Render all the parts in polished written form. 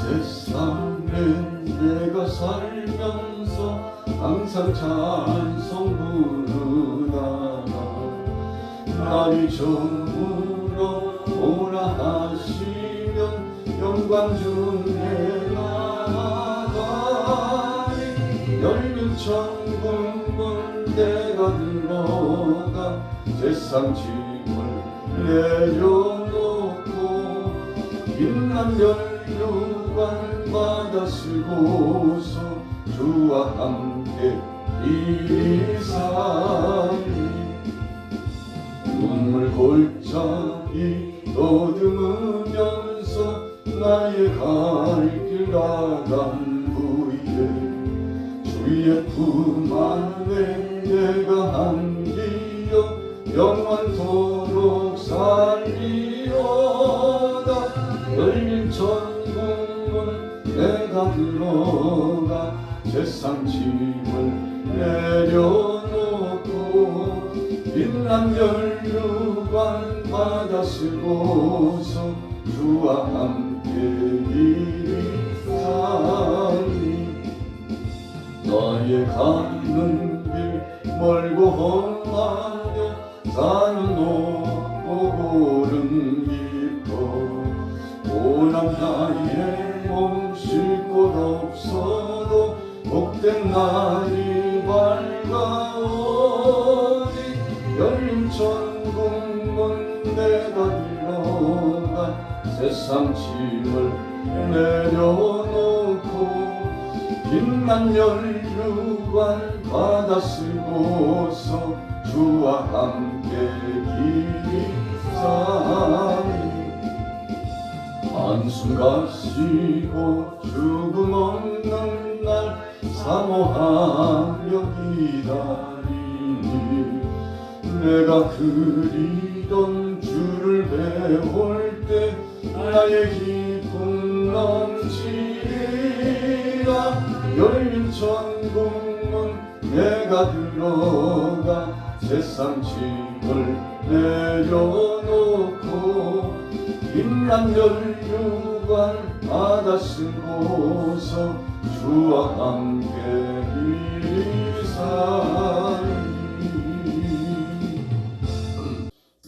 세상에 내가 살면서 항상 찬송 부르다가 날이 저물어 오라 하시면 영광 중에 나가리. 열린 천국문 내가 들어가 세상 짐을 내려놓고 빛난 면류관 받아 쓰고서 주와 함께 이리사리. 눈물 골짜기 더듬으면서 나의 갈 길 나간 후에 주의 품 안에 내가 안기어 영원토록 살리로다. 열린 천국문 내가 들어가 세상 짐을 내려놓고 빛난 면류관 받아 쓰고서 주와 함께 이리사리. 너의 가는 길 멀고 험하며 산은 높고 고른 깊어 오남 나이에 몸쉴 곳 없어도 복된 날이 밝아오니 열린 천국문 내가 들어가 세상 짐을 내려놓고 빛난 면류관 받아 쓰고서 주와 함께 이리사리. 한숨 가시고 죽음 없는 날 사모하며 기다리니 내가 그리던 주를 배울 때 나의 기쁨 넘치리라. 열린 천국문 내가 들어가 세상 짐을 내려놓고 빛난 면류관 받아 쓰고서 주와 함께 이리사리.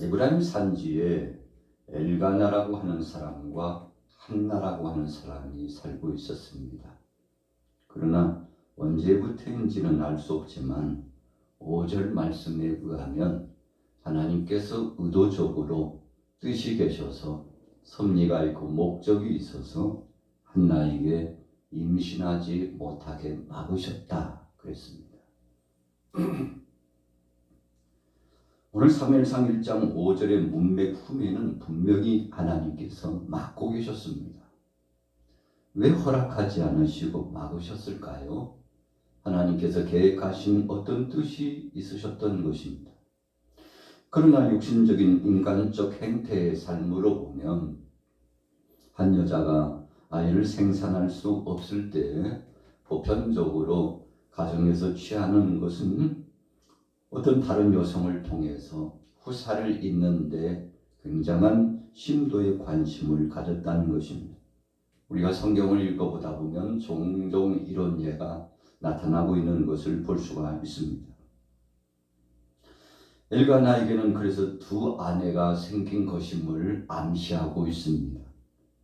에브라임 산지에 엘가나라고 하는 사람과 한나라고 하는 사람이 살고 있었습니다. 그러나 언제부터인지는 알 수 없지만 5절 말씀에 의하면 하나님께서 의도적으로 뜻이 계셔서 섭리가 있고 목적이 있어서 한나에게 임신하지 못하게 막으셨다 그랬습니다. 오늘 사무엘상 1장 5절의 문맥 후면은 분명히 하나님께서 막고 계셨습니다. 왜 허락하지 않으시고 막으셨을까요? 하나님께서 계획하신 어떤 뜻이 있으셨던 것입니다. 그러나 육신적인 인간적 행태의 삶으로 보면 한 여자가 아이를 생산할 수 없을 때 보편적으로 가정에서 취하는 것은 어떤 다른 여성을 통해서 후사를 잇는데 굉장한 심도의 관심을 가졌다는 것입니다. 우리가 성경을 읽어보다 보면 종종 이런 예가 나타나고 있는 것을 볼 수가 있습니다. 엘가나에게는 그래서 두 아내가 생긴 것임을 암시하고 있습니다.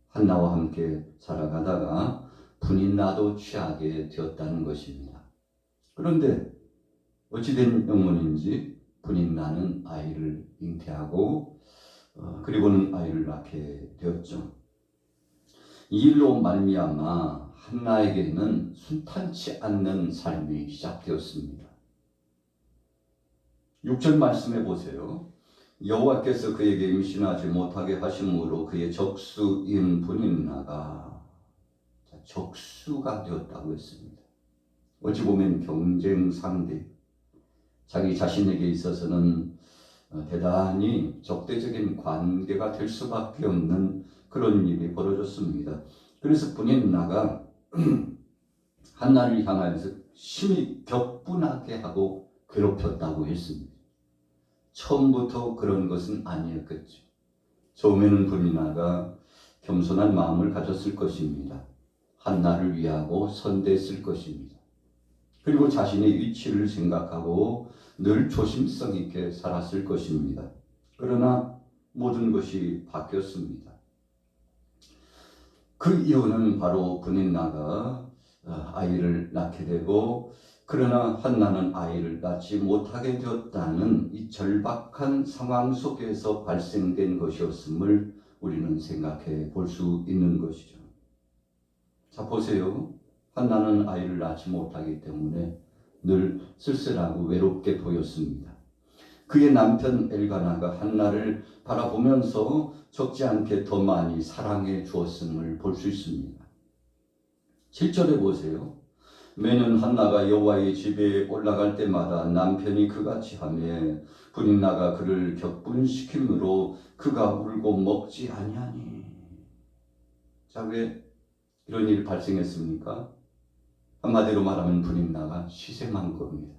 한나와 함께 살아가다가 분이 나도 취하게 되었다는 것입니다. 그런데 어찌된 영문인지 분이 나는 아이를 잉태하고 그리고는 아이를 낳게 되었죠. 이 일로 말미암아 한나에게는 순탄치 않는 삶이 시작되었습니다. 6절 말씀해 보세요. 여호와께서 그에게 임신하지 못하게 하심으로 그의 적수인 분인나가 적수가 되었다고 했습니다. 어찌 보면 경쟁 상대, 자기 자신에게 있어서는 대단히 적대적인 관계가 될 수밖에 없는 그런 일이 벌어졌습니다. 그래서 분인나가 한나를 향하여서 심히 격분하게 하고 괴롭혔다고 했습니다. 처음부터 그런 것은 아니었겠죠. 처음에는 분인나가 겸손한 마음을 가졌을 것입니다. 한나를 위하고 선대했을 것입니다. 그리고 자신의 위치를 생각하고 늘 조심성 있게 살았을 것입니다. 그러나 모든 것이 바뀌었습니다. 그 이유는 바로 브닌나가 아이를 낳게 되고, 그러나 한나는 아이를 낳지 못하게 되었다는 이 절박한 상황 속에서 발생된 것이었음을 우리는 생각해 볼 수 있는 것이죠. 자, 보세요. 한나는 아이를 낳지 못하기 때문에 늘 쓸쓸하고 외롭게 보였습니다. 그의 남편 엘가나가 한나를 바라보면서 적지 않게 더 많이 사랑해 주었음을 볼 수 있습니다. 7절에 보세요. 매년 한나가 여호와의 집에 올라갈 때마다 남편이 그같이 하며 브닌나가 그를 격분시킴으로 그가 울고 먹지 아니하니. 자, 왜 이런 일이 발생했습니까? 한마디로 말하면 브닌나가 시샘한 겁니다.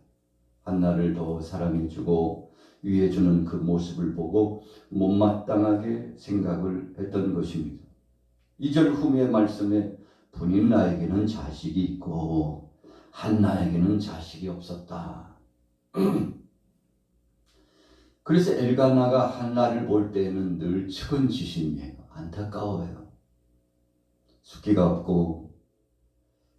한나를 더 사랑해주고 위해주는 그 모습을 보고 못마땅하게 생각을 했던 것입니다. 2절 후의 말씀에 브닌나에게는 자식이 있고 한나에게는 자식이 없었다. 그래서 엘가나가 한나를 볼 때에는 늘 측은지심이에요. 안타까워요. 숫기가 없고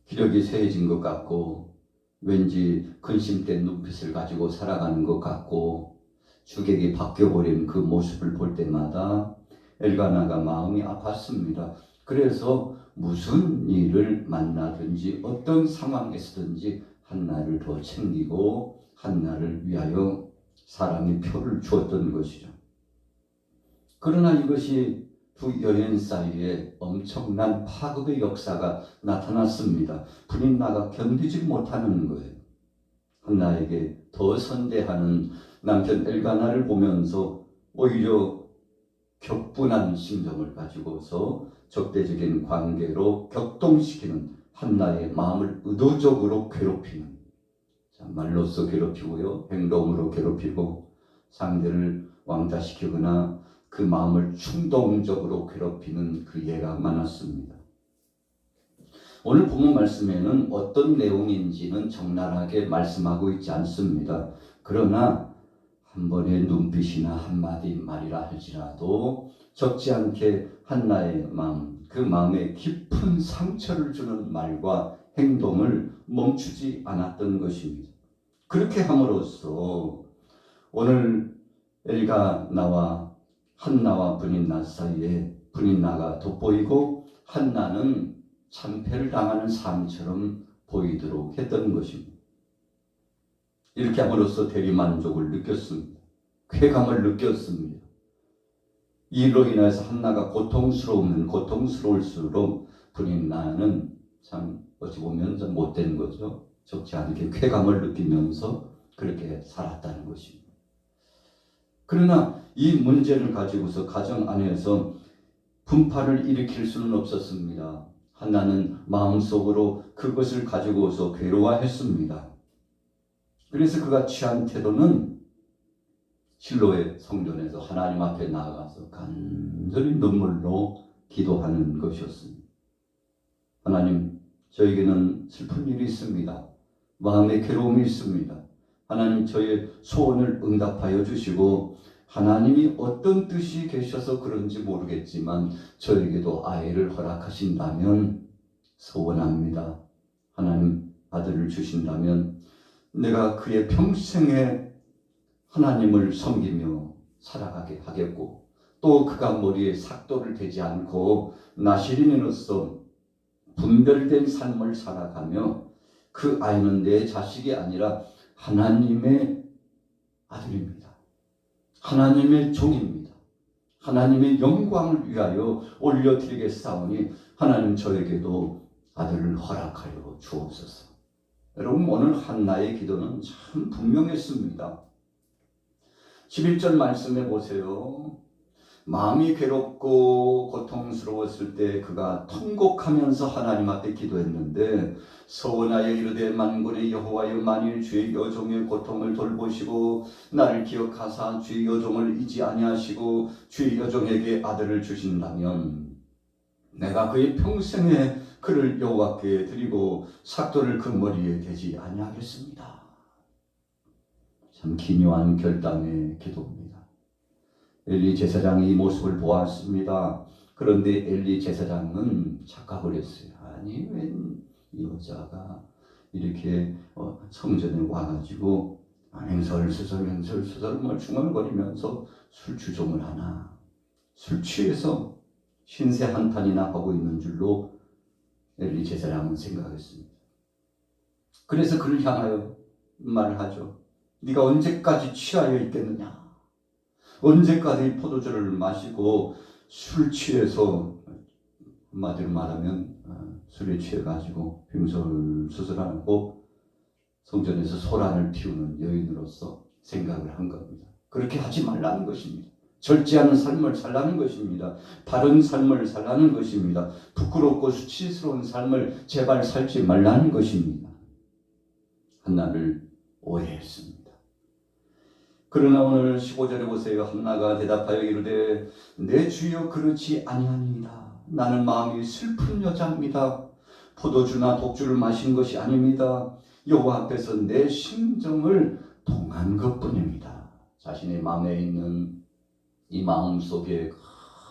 기력이 쇠해진 것 같고 왠지 근심된 눈빛을 가지고 살아가는 것 같고 주객이 바뀌어버린 그 모습을 볼 때마다 엘가나가 마음이 아팠습니다. 그래서 무슨 일을 만나든지 어떤 상황에서든지 한나를 더 챙기고 한나를 위하여 사랑의 표를 주었던 것이죠. 그러나 이것이 두 여인 사이에 엄청난 파급의 역사가 나타났습니다. 브닌나가 견디지 못하는 거예요. 한나에게 더 선대하는 남편 엘가나를 보면서 오히려 격분한 심정을 가지고서 적대적인 관계로 격동시키는 한나의 마음을 의도적으로 괴롭히는, 말로써 괴롭히고요, 행동으로 괴롭히고 상대를 왕따시키거나 그 마음을 충동적으로 괴롭히는 그 예가 많았습니다. 오늘 본문 말씀에는 어떤 내용인지는 적나라하게 말씀하고 있지 않습니다. 그러나 한 번의 눈빛이나 한마디 말이라 할지라도 적지 않게 한나의 마음, 그 마음에 깊은 상처를 주는 말과 행동을 멈추지 않았던 것입니다. 그렇게 함으로써 오늘 엘가나와 한나와 브닌나 사이에 브닌나가 돋보이고 한나는 참패를 당하는 삶처럼 보이도록 했던 것입니다. 이렇게 함으로써 대리만족을 느꼈습니다. 쾌감을 느꼈습니다. 이 일로 인해서 한나가 고통스러울수록 브닌나는 참 어찌 보면 좀 못된 거죠. 적지 않게 쾌감을 느끼면서 그렇게 살았다는 것입니다. 그러나 이 문제를 가지고서 가정 안에서 분파를 일으킬 수는 없었습니다. 한나는 마음속으로 그것을 가지고서 괴로워했습니다. 그래서 그가 취한 태도는 실로의 성전에서 하나님 앞에 나아가서 간절히 눈물로 기도하는 것이었습니다. 하나님, 저에게는 슬픈 일이 있습니다. 마음에 괴로움이 있습니다. 하나님, 저의 소원을 응답하여 주시고 하나님이 어떤 뜻이 계셔서 그런지 모르겠지만 저에게도 아이를 허락하신다면 소원합니다. 하나님, 아들을 주신다면 내가 그의 평생에 하나님을 섬기며 살아가게 하겠고, 또 그가 머리에 삭도를 대지 않고 나시린으로서 분별된 삶을 살아가며 그 아이는 내 자식이 아니라 하나님의 아들입니다. 하나님의 종입니다. 하나님의 영광을 위하여 올려드리겠사오니 하나님, 저에게도 아들을 허락하여 주옵소서. 여러분, 오늘 한나의 기도는 참 분명했습니다. 11절 말씀해 보세요. 마음이 괴롭고 고통스러웠을 때 그가 통곡하면서 하나님 앞에 기도했는데, 서원하여 이르되 만군의 여호와여, 만일 주의 여종의 고통을 돌보시고 나를 기억하사 주의 여종을 잊지 아니하시고 주의 여종에게 아들을 주신다면 내가 그의 평생에 그를 여호와께 드리고 삭도를 그 머리에 대지 아니하겠습니다. 참 기묘한 결단의 기도입니다. 엘리 제사장이 이 모습을 보았습니다. 그런데 엘리 제사장은 착각을 했어요. 아니 웬 여자가 이렇게 성전에 와가지고 횡설수설 중얼거리면서 술주정을 하나. 술 취해서 신세 한탄이나 하고 있는 줄로 엘리 제사장은 생각했습니다. 그래서 그를 향하여 말을 하죠. 네가 언제까지 취하여 있겠느냐? 언제까지 포도주를 마시고 술 취해서, 한마디로 말하면 술에 취해가지고 횡설수설하고 성전에서 소란을 피우는 여인으로서 생각을 한 겁니다. 그렇게 하지 말라는 것입니다. 절제하는 삶을 살라는 것입니다. 바른 삶을 살라는 것입니다. 부끄럽고 수치스러운 삶을 제발 살지 말라는 것입니다. 한나를 오해했습니다. 그러나 오늘 15절에 보세요. 한나가 대답하여 이르되 내 주여 그렇지 아니하니이다. 나는 마음이 슬픈 여자입니다. 포도주나 독주를 마신 것이 아닙니다. 여호와 앞에서 내 심정을 통한 것뿐입니다. 자신의 마음에 있는 이 마음 속에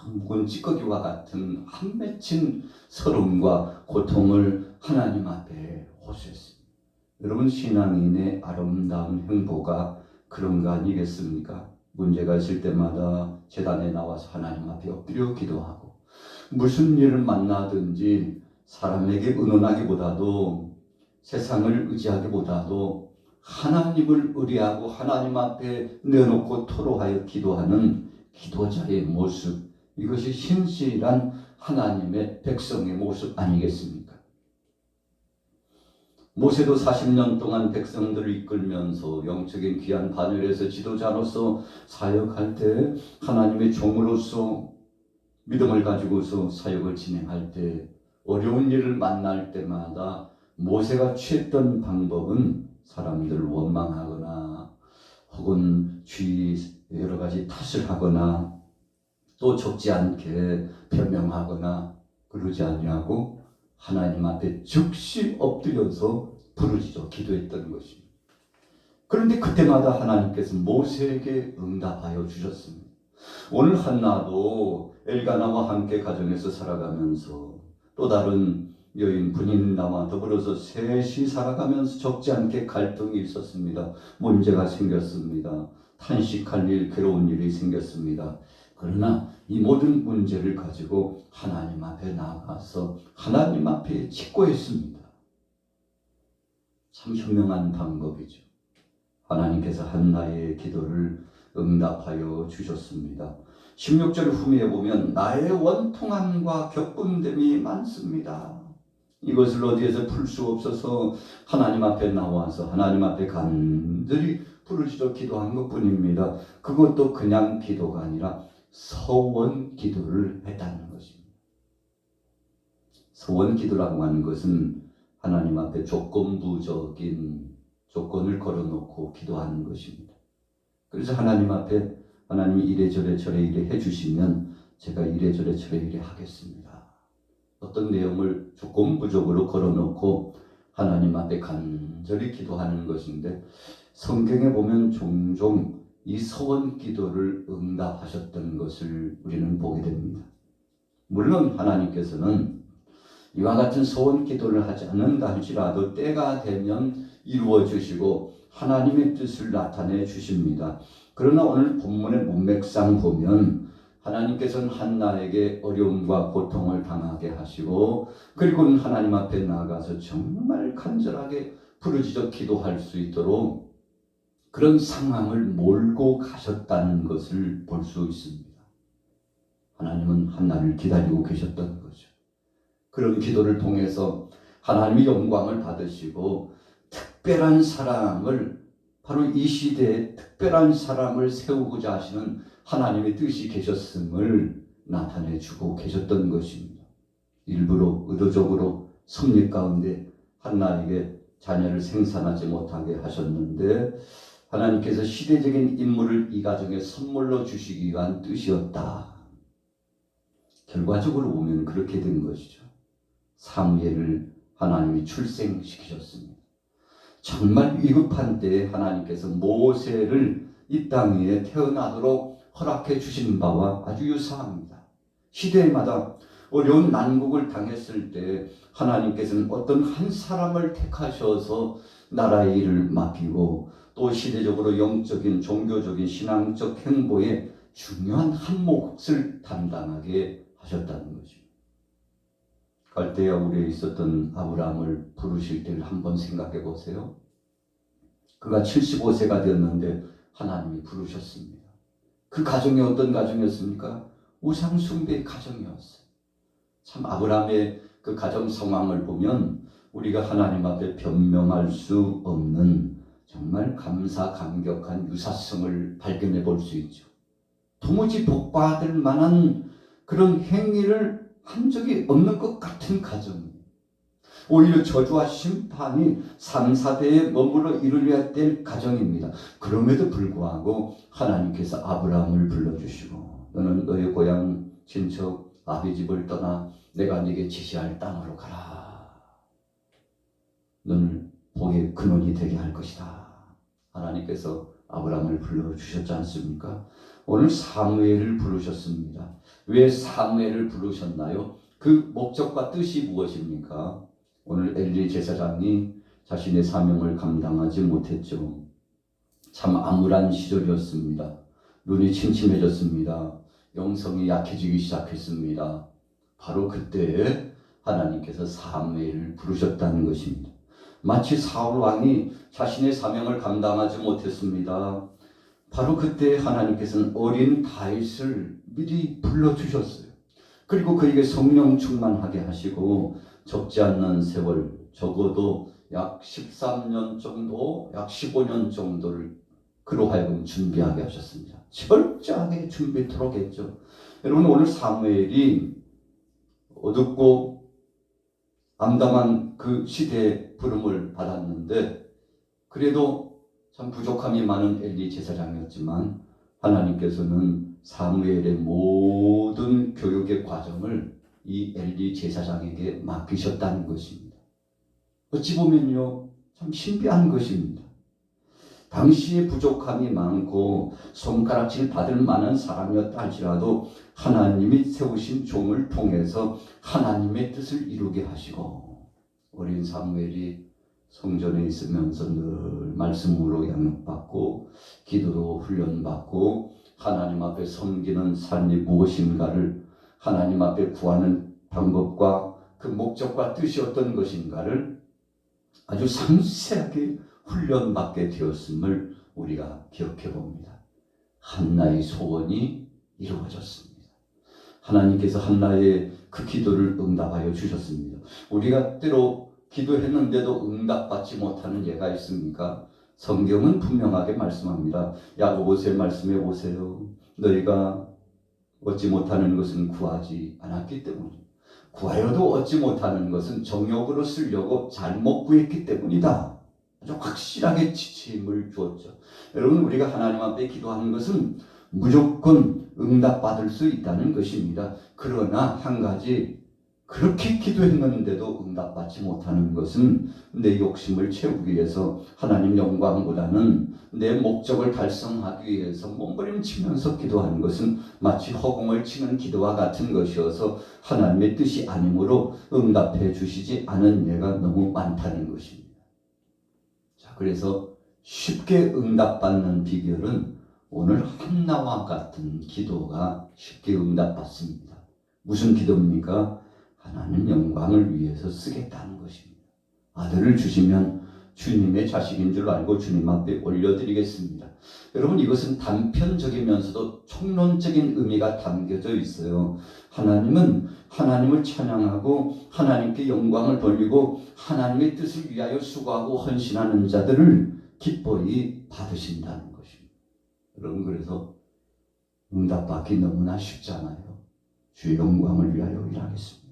묵은 찌꺼기와 같은 한 맺힌 서름과 고통을 하나님 앞에 호소했습니다. 여러분, 신앙인의 아름다운 행보가 그런 거 아니겠습니까? 문제가 있을 때마다 제단에 나와서 하나님 앞에 엎드려 기도하고, 무슨 일을 만나든지 사람에게 의논하기보다도 세상을 의지하기보다도 하나님을 의뢰하고 하나님 앞에 내놓고 토로하여 기도하는 기도자의 모습, 이것이 신실한 하나님의 백성의 모습 아니겠습니까? 모세도 40년 동안 백성들을 이끌면서 영적인 귀한 반열에서 지도자로서 사역할 때, 하나님의 종으로서 믿음을 가지고서 사역을 진행할 때, 어려운 일을 만날 때마다 모세가 취했던 방법은 사람들을 원망하거나 혹은 여러 가지 탓을 하거나 또 적지 않게 변명하거나 그러지 아니하고 하나님 앞에 즉시 엎드려서 부르짖어 기도했던 것입니다. 그런데 그때마다 하나님께서 모세에게 응답하여 주셨습니다. 오늘 한나도 엘가나와 함께 가정에서 살아가면서 또 다른 여인 분인나와 더불어서 셋이 살아가면서 적지 않게 갈등이 있었습니다. 문제가 생겼습니다. 탄식할 일, 괴로운 일이 생겼습니다. 그러나 이 모든 문제를 가지고 하나님 앞에 나아가서 하나님 앞에 직고했습니다. 참 현명한 방법이죠. 하나님께서 한나의 기도를 응답하여 주셨습니다. 16절 후미에 보면 나의 원통함과 격분됨이 많습니다. 이것을 어디에서 풀 수 없어서 하나님 앞에 나와서 하나님 앞에 간절히 부르짖어 기도한 것뿐입니다. 그것도 그냥 기도가 아니라 서원 기도를 했다는 것입니다. 서원 기도라고 하는 것은 하나님 앞에 조건부적인 조건을 걸어놓고 기도하는 것입니다. 그래서 하나님 앞에 하나님이 이래저래 저래 이래 해주시면 제가 이래저래 저래 이래 하겠습니다. 어떤 내용을 조건부적으로 걸어놓고 하나님 앞에 간절히 기도하는 것인데, 성경에 보면 종종 이 서원 기도를 응답하셨던 것을 우리는 보게 됩니다. 물론 하나님께서는 이와 같은 서원 기도를 하지 않는다 할지라도 때가 되면 이루어 주시고 하나님의 뜻을 나타내 주십니다. 그러나 오늘 본문의 문맥상 보면 하나님께서는 한나에게 어려움과 고통을 당하게 하시고, 그리고는 하나님 앞에 나아가서 정말 간절하게 부르짖어 기도할 수 있도록 그런 상황을 몰고 가셨다는 것을 볼 수 있습니다. 하나님은 한나를 기다리고 계셨던 거죠. 그런 기도를 통해서 하나님의 영광을 받으시고 특별한 사람을, 바로 이 시대에 특별한 사람을 세우고자 하시는 하나님의 뜻이 계셨음을 나타내 주고 계셨던 것입니다. 일부러 의도적으로 섭리 가운데 한나에게 자녀를 생산하지 못하게 하셨는데, 하나님께서 시대적인 인물을 이 가정에 선물로 주시기 위한 뜻이었다. 결과적으로 보면 그렇게 된 것이죠. 사무엘을 하나님이 출생시키셨습니다. 정말 위급한 때에 하나님께서 모세를 이 땅 위에 태어나도록 허락해 주신 바와 아주 유사합니다. 시대마다 어려운 난국을 당했을 때 하나님께서는 어떤 한 사람을 택하셔서 나라의 일을 맡기고 또 시대적으로 영적인 종교적인 신앙적 행보에 중요한 한 몫을 담당하게 하셨다는 것입니다. 갈대아 우리에 있었던 아브라함을 부르실 때를 한번 생각해 보세요. 그가 75세가 되었는데 하나님이 부르셨습니다. 그 가정이 어떤 가정이었습니까? 우상 숭배의 가정이었어요. 참 아브라함의 그 가정 상황을 보면 우리가 하나님 앞에 변명할 수 없는 정말 감사감격한 유사성을 발견해 볼 수 있죠. 도무지 복받을 만한 그런 행위를 한 적이 없는 것 같은 가정이에요. 오히려 저주와 심판이 3, 4대에 머물러 이루어야 될 가정입니다. 그럼에도 불구하고 하나님께서 아브라함을 불러주시고 너는 너의 고향 친척 아비 집을 떠나 내가 네게 지시할 땅으로 가라. 너를 복의 근원이 되게 할 것이다. 하나님께서 아브라함을 불러주셨지 않습니까? 오늘 사무엘을 부르셨습니다. 왜 사무엘을 부르셨나요? 그 목적과 뜻이 무엇입니까? 오늘 엘리 제사장이 자신의 사명을 감당하지 못했죠. 참 암울한 시절이었습니다. 눈이 침침해졌습니다. 영성이 약해지기 시작했습니다. 바로 그때 하나님께서 사무엘을 부르셨다는 것입니다. 마치 사울 왕이 자신의 사명을 감당하지 못했습니다. 바로 그때 하나님께서는 어린 다윗을 미리 불러주셨어요. 그리고 그에게 성령 충만하게 하시고 적지 않는 세월, 적어도 약 13년 정도, 약 15년 정도를 그로 하여금 준비하게 하셨습니다. 철저하게 준비토록 했죠. 여러분 오늘 사무엘이 어둡고 암담한 그 시대의 부름을 받았는데 그래도 참 부족함이 많은 엘리 제사장이었지만 하나님께서는 사무엘의 모든 교육의 과정을 이 엘리 제사장에게 맡기셨다는 것입니다. 어찌 보면요 참 신비한 것입니다. 당시에 부족함이 많고 손가락질 받을 만한 사람이었다 할지라도 하나님이 세우신 종을 통해서 하나님의 뜻을 이루게 하시고 어린 사무엘이 성전에 있으면서 늘 말씀으로 양육받고 기도로 훈련받고 하나님 앞에 섬기는 삶이 무엇인가를 하나님 앞에 구하는 방법과 그 목적과 뜻이 어떤 것인가를 아주 상세하게 훈련받게 되었음을 우리가 기억해 봅니다. 한나의 소원이 이루어졌습니다. 하나님께서 한나의 그 기도를 응답하여 주셨습니다. 우리가 때로 기도했는데도 응답받지 못하는 예가 있습니까? 성경은 분명하게 말씀합니다. 야고보서의 말씀해 보세요. 너희가 얻지 못하는 것은 구하지 않았기 때문이다. 구하여도 얻지 못하는 것은 정욕으로 쓰려고 잘못 구했기 때문이다. 아주 확실하게 지침을 주었죠. 여러분 우리가 하나님 앞에 기도하는 것은 무조건 응답받을 수 있다는 것입니다. 그러나 한 가지 그렇게 기도했는데도 응답받지 못하는 것은 내 욕심을 채우기 위해서 하나님 영광보다는 내 목적을 달성하기 위해서 몸부림치면서 기도하는 것은 마치 허공을 치는 기도와 같은 것이어서 하나님의 뜻이 아니므로 응답해 주시지 않은 예가 너무 많다는 것입니다. 자, 그래서 쉽게 응답받는 비결은 오늘 한나와 같은 기도가 쉽게 응답받습니다. 무슨 기도입니까? 하나님 영광을 위해서 쓰겠다는 것입니다. 아들을 주시면 주님의 자식인 줄 알고 주님 앞에 올려드리겠습니다. 여러분 이것은 단편적이면서도 총론적인 의미가 담겨져 있어요. 하나님은 하나님을 찬양하고 하나님께 영광을 돌리고 하나님의 뜻을 위하여 수고하고 헌신하는 자들을 기뻐히 받으신다는 것입니다. 여러분 그래서 응답받기 너무나 쉽잖아요. 주의 영광을 위하여 일하겠습니다.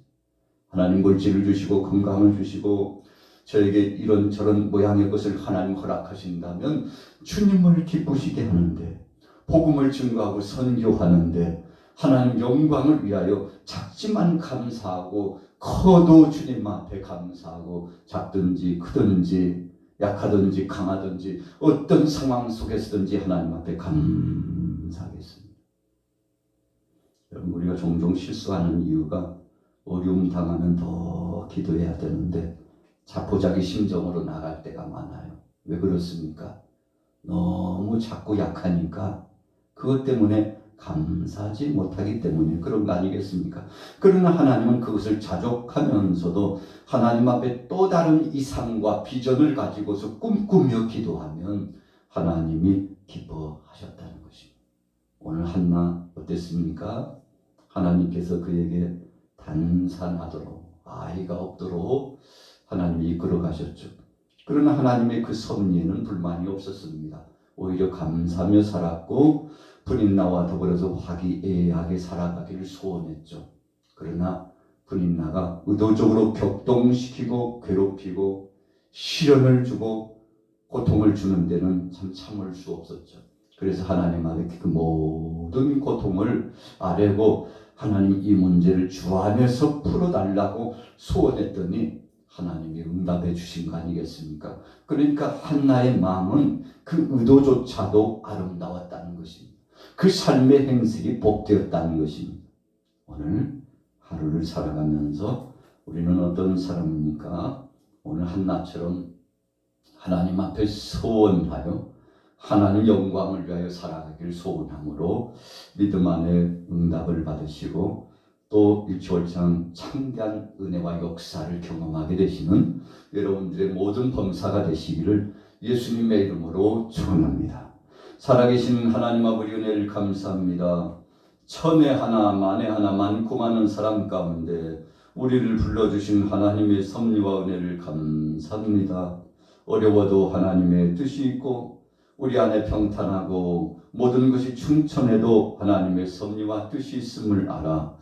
하나님 물질을 주시고 건강을 주시고 저에게 이런저런 모양의 것을 하나님 허락하신다면 주님을 기쁘시게 하는데 복음을 증거하고 선교하는데 하나님 영광을 위하여 작지만 감사하고 커도 주님 앞에 감사하고 작든지 크든지 약하든지 강하든지 어떤 상황 속에서든지 하나님 앞에 감사하겠습니다. 여러분, 우리가 종종 실수하는 이유가 어려움 당하면 더 기도해야 되는데 자포자기 심정으로 나갈 때가 많아요. 왜 그렇습니까? 너무 자꾸 약하니까 그것 때문에 감사하지 못하기 때문에 그런 거 아니겠습니까? 그러나 하나님은 그것을 자족하면서도 하나님 앞에 또 다른 이상과 비전을 가지고서 꿈꾸며 기도하면 하나님이 기뻐하셨다는 것입니다. 오늘 한나 어땠습니까? 하나님께서 그에게 단산하도록, 아이가 없도록 하나님이 이끌어 가셨죠. 그러나 하나님의 그 섭리에는 불만이 없었습니다. 오히려 감사하며 살았고 브린나와 더불어서 화기애애하게 살아가기를 소원했죠. 그러나 브린나가 의도적으로 격동시키고 괴롭히고 시련을 주고 고통을 주는 데는 참 참을 수 없었죠. 그래서 하나님 앞에 그 모든 고통을 아뢰고 하나님 이 문제를 주 안에서 풀어달라고 소원했더니 하나님이 응답해 주신 거 아니겠습니까? 그러니까 한나의 마음은 그 의도조차도 아름다웠다는 것입니다. 그 삶의 행색이 복되었다는 것입니다. 오늘 하루를 살아가면서 우리는 어떤 사람입니까? 오늘 한나처럼 하나님 앞에 소원하여 하나님 영광을 위하여 살아가기를 소원함으로 믿음 안에 응답을 받으시고 또 일초월장 창대한 은혜와 역사를 경험하게 되시는 여러분들의 모든 범사가 되시기를 예수님의 이름으로 축원합니다. 살아계신 하나님 아버지 은혜를 감사합니다. 천에 하나 만에 하나 많고 많은 사람 가운데 우리를 불러주신 하나님의 섭리와 은혜를 감사합니다. 어려워도 하나님의 뜻이 있고 우리 안에 평탄하고 모든 것이 충천해도 하나님의 섭리와 뜻이 있음을 알아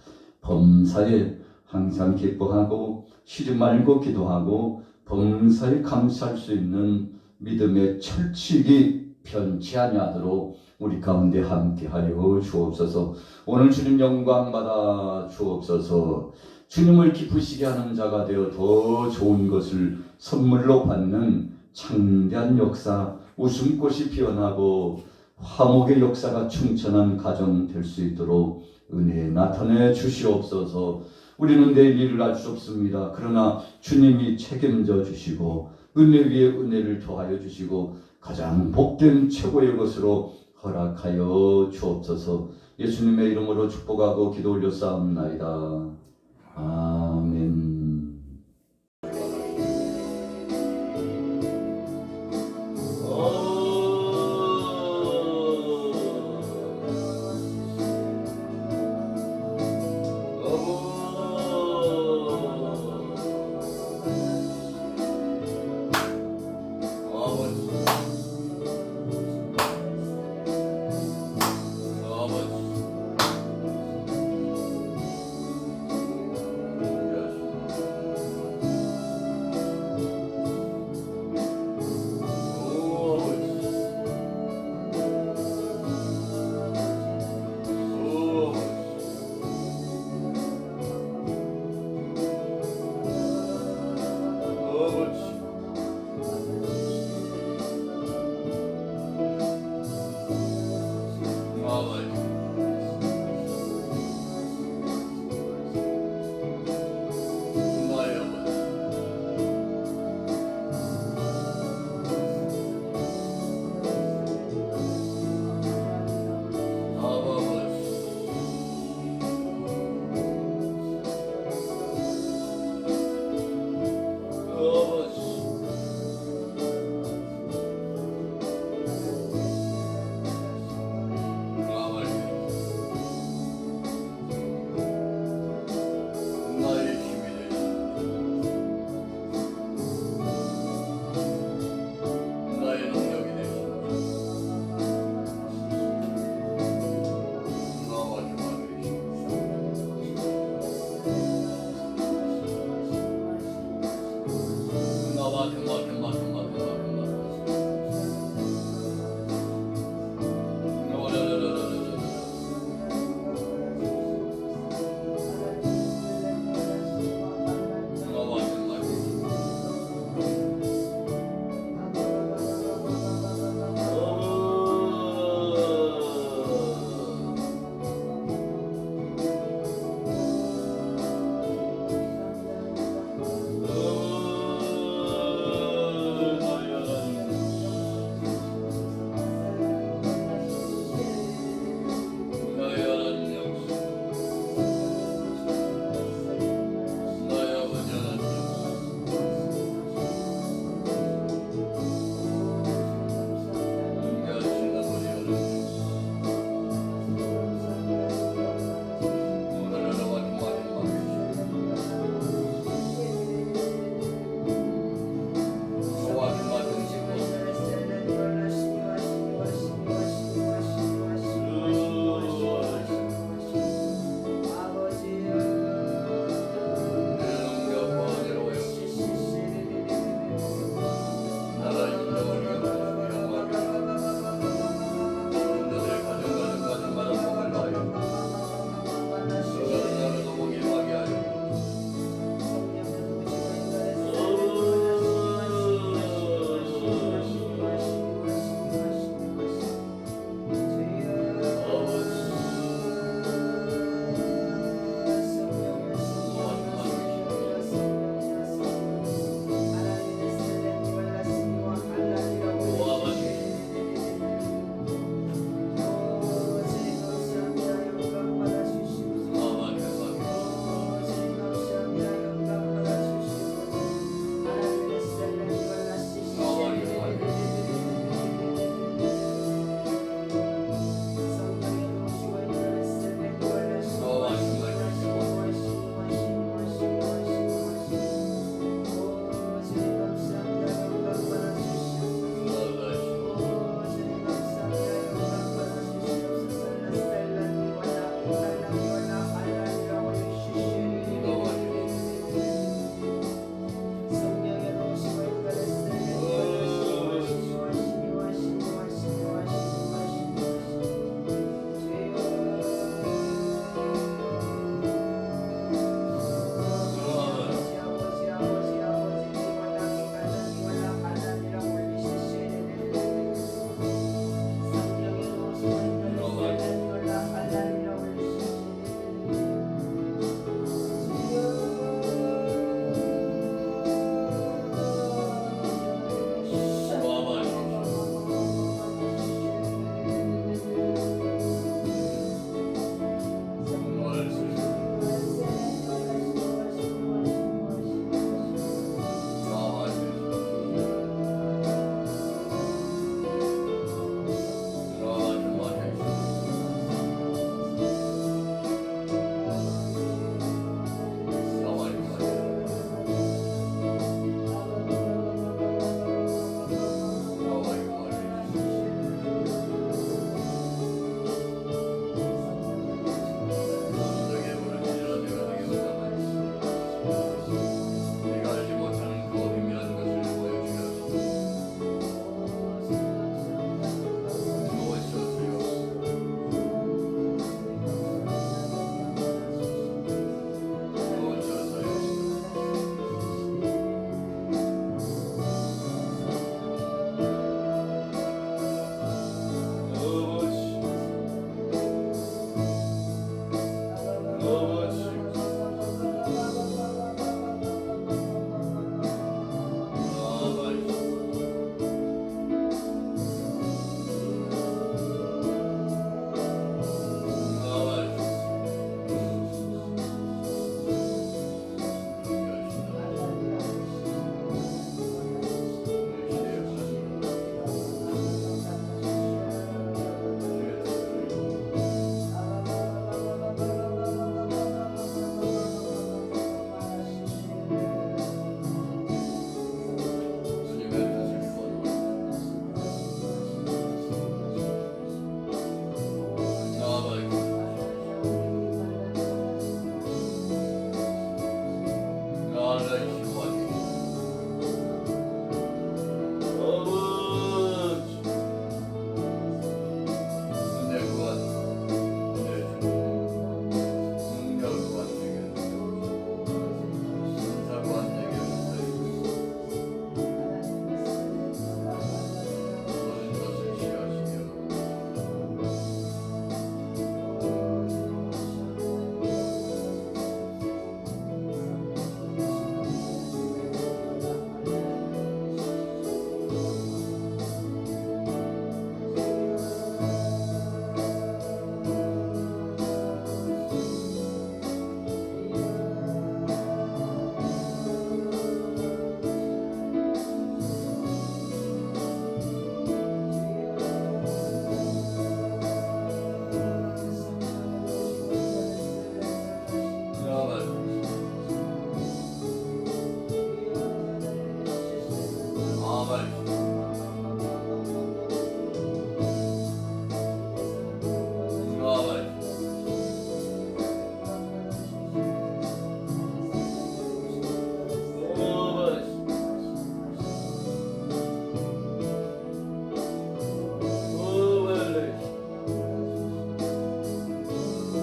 범사에 항상 기뻐하고 쉬지 말고 기도하고 범사에 감사할 수 있는 믿음의 철칙이 변치 아니하도록 우리 가운데 함께하여 주옵소서. 오늘 주님 영광 받아 주옵소서. 주님을 기쁘시게 하는 자가 되어 더 좋은 것을 선물로 받는 창대한 역사, 웃음꽃이 피어나고 화목의 역사가 충천한 가정 될 수 있도록 은혜 나타내 주시옵소서. 우리는 내일 일을 알 수 없습니다. 그러나 주님이 책임져 주시고 은혜 위에 은혜를 더하여 주시고 가장 복된 최고의 것으로 허락하여 주옵소서. 예수님의 이름으로 축복하고 기도 올려 싸움나이다. 아멘.